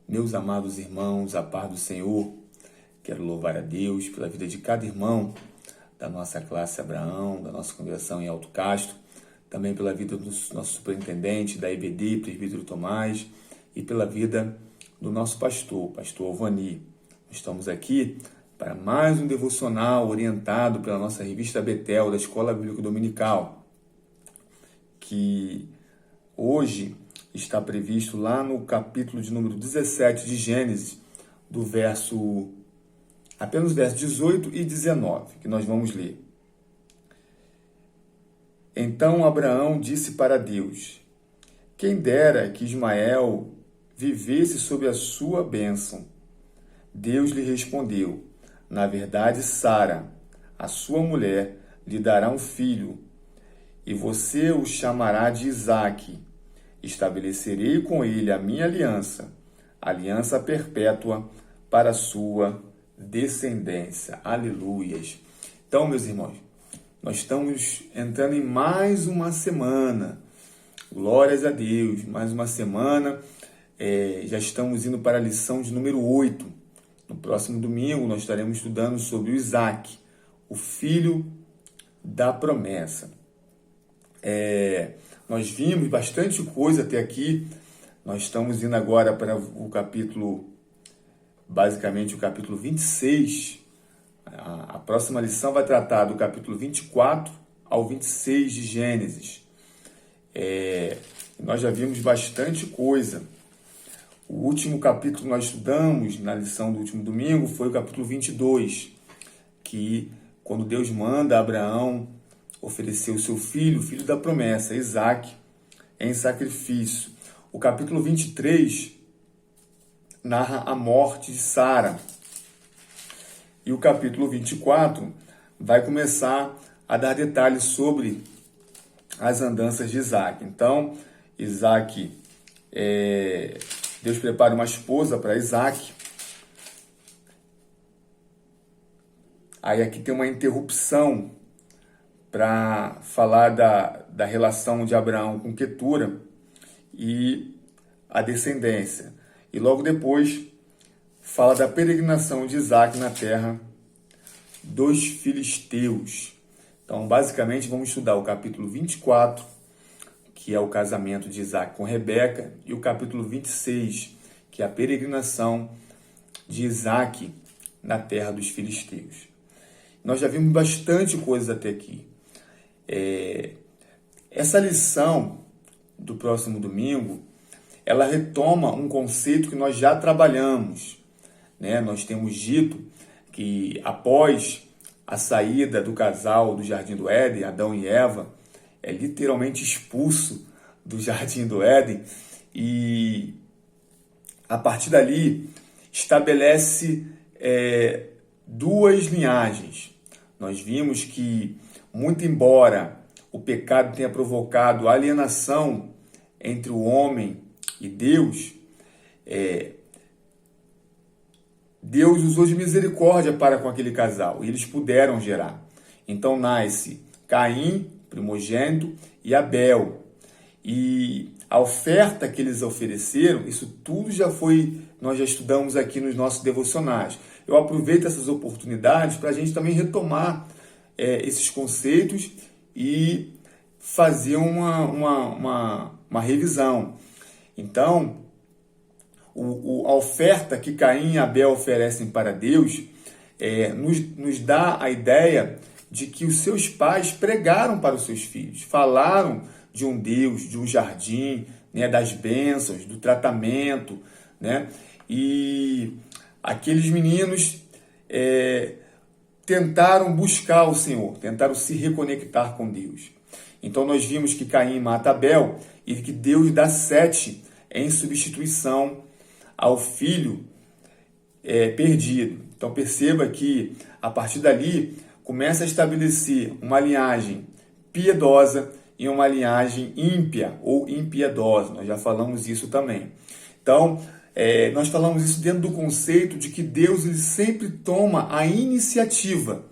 Meus amados irmãos, a paz do Senhor, quero louvar a Deus pela vida de cada irmão da nossa classe Abraão, da nossa congregação em Alto Castro, também pela vida do nosso superintendente da EBD, presbítero Tomás, e pela vida do nosso pastor Ovani. Estamos aqui para mais um devocional orientado pela nossa revista Betel, da Escola Bíblica Dominical, que hoje está previsto lá no capítulo de número 17 de Gênesis, apenas versos 18 e 19, que nós vamos ler. Então Abraão disse para Deus: quem dera que Ismael vivesse sob a sua bênção. Deus lhe respondeu: na verdade, Sara, a sua mulher, lhe dará um filho, e você o chamará de Isaque. Estabelecerei com ele a minha aliança perpétua para a sua descendência. Aleluias. Então, meus irmãos, nós estamos entrando em mais uma semana. Glórias a Deus. Mais uma semana. Já estamos indo para a lição de número 8. No próximo domingo, nós estaremos estudando sobre o Isaque, o filho da promessa. Nós vimos bastante coisa até aqui. Nós estamos indo agora para o capítulo, basicamente o capítulo 26. A próxima lição vai tratar do capítulo 24 ao 26 de Gênesis. Nós já vimos bastante coisa. O último capítulo que nós estudamos na lição do último domingo foi o capítulo 22, que quando Deus manda Abraão oferecer o seu filho, o filho da promessa, Isaque, em sacrifício. O capítulo 23 narra a morte de Sara. E o capítulo 24 vai começar a dar detalhes sobre as andanças de Isaque. Então, Isaque, Deus prepara uma esposa para Isaque. Aí aqui tem uma interrupção para falar da relação de Abraão com Quetura e a descendência. E logo depois fala da peregrinação de Isaque na terra dos filisteus. Então, basicamente, vamos estudar o capítulo 24, que é o casamento de Isaque com Rebeca, e o capítulo 26, que é a peregrinação de Isaque na terra dos filisteus. Nós já vimos bastante coisa até aqui. Essa lição do próximo domingo, ela retoma um conceito que nós já trabalhamos, né? Nós temos dito que após a saída do casal do Jardim do Éden, Adão e Eva, é literalmente expulso do Jardim do Éden, e a partir dali estabelece duas linhagens. Nós vimos que, muito embora o pecado tenha provocado alienação entre o homem e Deus, Deus usou de misericórdia para com aquele casal, e eles puderam gerar. Então nasce Caim, primogênito, e Abel. E a oferta que eles ofereceram, isso tudo nós já estudamos aqui nos nossos devocionais. Eu aproveito essas oportunidades para a gente também retomar esses conceitos e fazer uma revisão. Então, a oferta que Caim e Abel oferecem para Deus nos dá a ideia de que os seus pais pregaram para os seus filhos, falaram de um Deus, de um jardim, né, das bênçãos, do tratamento, né? E aqueles meninos tentaram buscar o Senhor, tentaram se reconectar com Deus. Então nós vimos que Caim mata Abel e que Deus dá Sete em substituição ao filho perdido. Então perceba que a partir dali começa a estabelecer uma linhagem piedosa e uma linhagem ímpia ou impiedosa. Nós já falamos isso também. Então, nós falamos isso dentro do conceito de que Deus ele sempre toma a iniciativa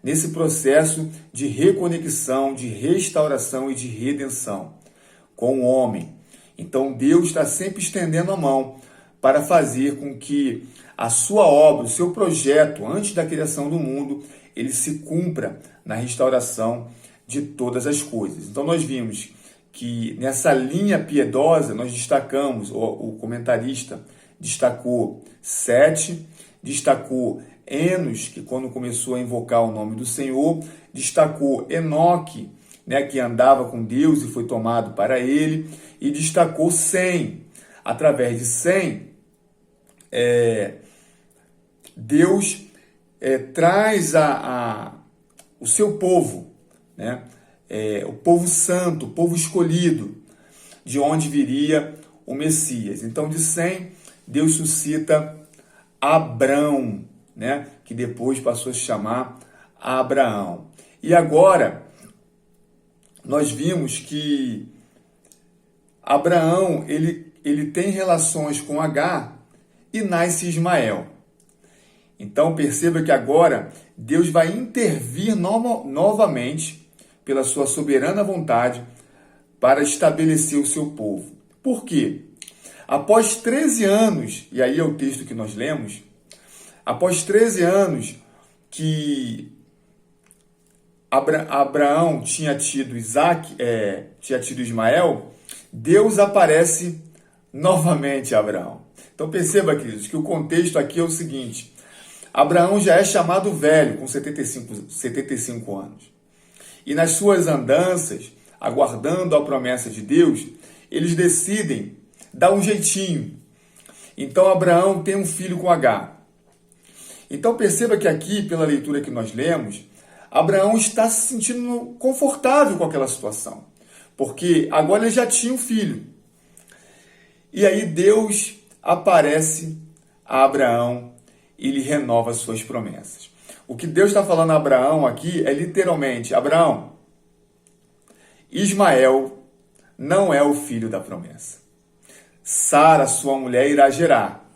nesse processo de reconexão, de restauração e de redenção com o homem. Então, Deus está sempre estendendo a mão para fazer com que a sua obra, o seu projeto, antes da criação do mundo, ele se cumpra na restauração de todas as coisas. Então nós vimos que nessa linha piedosa nós destacamos, o comentarista destacou Sete, destacou Enos, que quando começou a invocar o nome do Senhor, destacou Enoque, né, que andava com Deus e foi tomado para ele, e destacou Sem. Através de Sem, Deus traz o seu povo, né? O povo santo, o povo escolhido, de onde viria o Messias. Então, de Sem, Deus suscita Abrão, né? Que depois passou a se chamar Abraão. E agora, nós vimos que Abraão, ele tem relações com Agar e nasce Ismael. Então perceba que agora Deus vai intervir novamente pela sua soberana vontade para estabelecer o seu povo. Por quê? Após 13 anos, e aí é o texto que nós lemos, após 13 anos que Abraão tinha tido Ismael, Deus aparece novamente a Abraão. Então perceba, queridos, que o contexto aqui é o seguinte: Abraão já é chamado velho, com 75 anos. E nas suas andanças, aguardando a promessa de Deus, eles decidem dar um jeitinho. Então Abraão tem um filho com Agar. Então perceba que aqui, pela leitura que nós lemos, Abraão está se sentindo confortável com aquela situação, porque agora ele já tinha um filho. E aí Deus aparece a Abraão e lhe renova suas promessas. O que Deus está falando a Abraão aqui é literalmente: Abraão, Ismael não é o filho da promessa. Sara, sua mulher, irá gerar.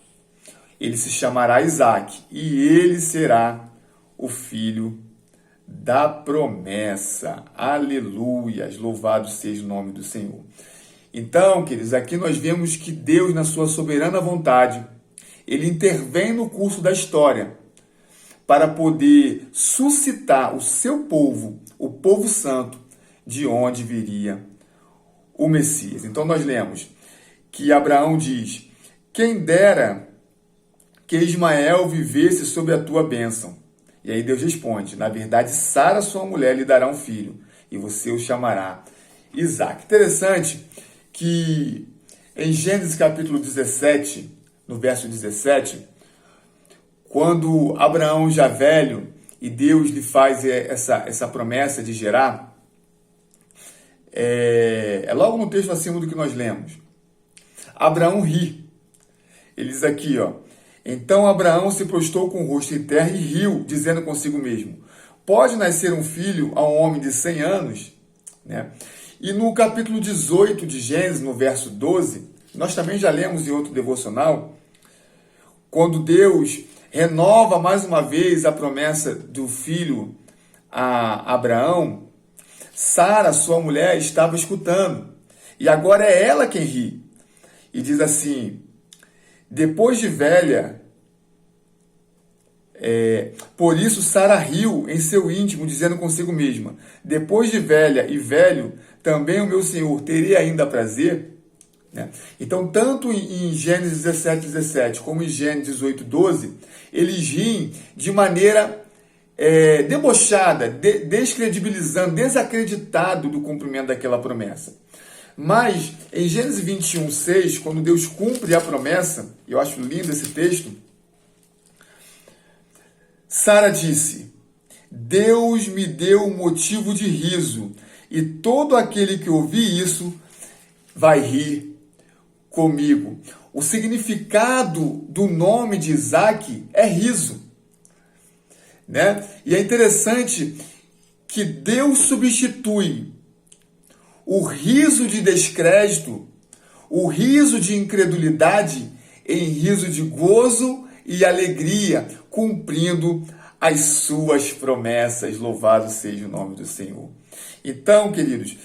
Ele se chamará Isaque e ele será o filho da promessa. Aleluias, louvado seja o nome do Senhor. Então, queridos, aqui nós vemos que Deus, na sua soberana vontade, ele intervém no curso da história para poder suscitar o seu povo, o povo santo, de onde viria o Messias. Então nós lemos que Abraão diz: quem dera que Ismael vivesse sob a tua bênção. E aí Deus responde: na verdade, Sara, sua mulher, lhe dará um filho, e você o chamará Isaque. Interessante que em Gênesis capítulo 17, no verso 17, quando Abraão já velho e Deus lhe faz essa promessa de gerar, é logo no texto acima do que nós lemos. Abraão ri. Ele diz aqui, ó: então Abraão se prostrou com o rosto em terra e riu, dizendo consigo mesmo: pode nascer um filho a um homem de 100 anos? Né? E no capítulo 18 de Gênesis, no verso 12, nós também já lemos em outro devocional, quando Deus renova mais uma vez a promessa do filho a Abraão, Sara, sua mulher, estava escutando. E agora é ela quem ri. E diz assim: depois de velha, por isso Sara riu em seu íntimo, dizendo consigo mesma: depois de velha e velho, também o meu Senhor teria ainda prazer? Né? Então, tanto em Gênesis 17, como em Gênesis 18:12, eles riem de maneira debochada, descredibilizando, desacreditado do cumprimento daquela promessa. Mas, em Gênesis 21:6, quando Deus cumpre a promessa, eu acho lindo esse texto, Sara disse: Deus me deu motivo de riso, e todo aquele que ouvir isso vai rir comigo. O significado do nome de Isaque é riso, né? E é interessante que Deus substitui o riso de descrédito, o riso de incredulidade, em riso de gozo e alegria, cumprindo as suas promessas. Louvado seja o nome do Senhor. Então, queridos,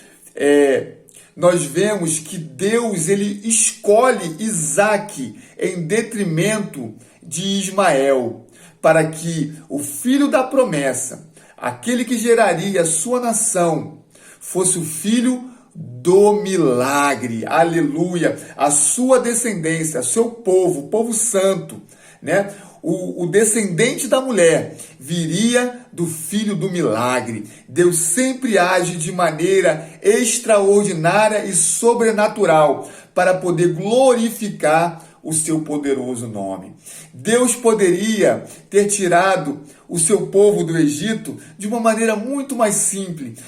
nós vemos que Deus ele escolhe Isaque em detrimento de Ismael, para que o filho da promessa, aquele que geraria a sua nação, fosse o filho do milagre, aleluia, a sua descendência, seu povo, o povo santo, né? O descendente da mulher viria do filho do milagre. Deus sempre age de maneira extraordinária e sobrenatural para poder glorificar o seu poderoso nome. Deus poderia ter tirado o seu povo do Egito de uma maneira muito mais simples,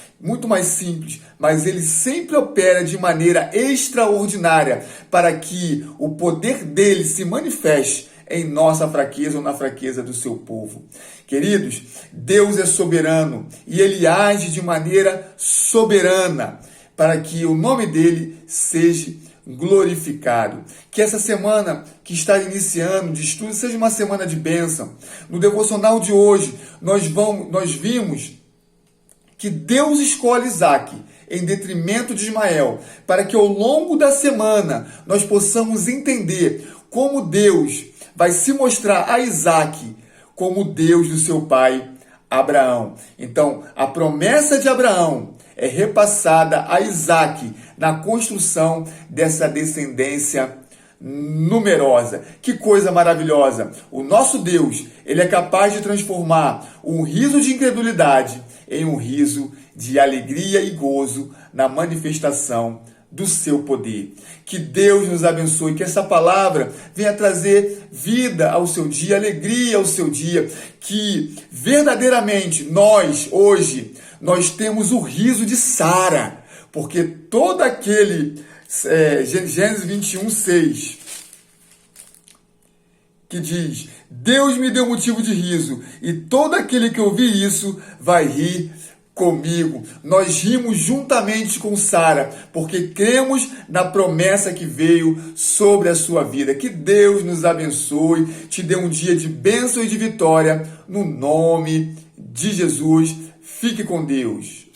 mas ele sempre opera de maneira extraordinária para que o poder dele se manifeste em nossa fraqueza ou na fraqueza do seu povo. Queridos, Deus é soberano e ele age de maneira soberana para que o nome dele seja glorificado. Que essa semana que está iniciando de estudo seja uma semana de bênção. No devocional de hoje, nós vimos que Deus escolhe Isaque em detrimento de Ismael, para que ao longo da semana nós possamos entender como Deus vai se mostrar a Isaque como Deus do seu pai Abraão. Então, a promessa de Abraão é repassada a Isaque na construção dessa descendência numerosa. Que coisa maravilhosa! O nosso Deus, ele é capaz de transformar um riso de incredulidade em um riso de alegria e gozo na manifestação do seu poder. Que Deus nos abençoe, que essa palavra venha trazer vida ao seu dia, alegria ao seu dia, que verdadeiramente hoje, nós temos o riso de Sara, porque todo aquele, Gênesis 21:6, que diz, Deus me deu motivo de riso, e todo aquele que ouvir isso vai rir comigo. Nós rimos juntamente com Sara, porque cremos na promessa que veio sobre a sua vida. Que Deus nos abençoe, te dê um dia de bênção e de vitória, no nome de Jesus. Fique com Deus.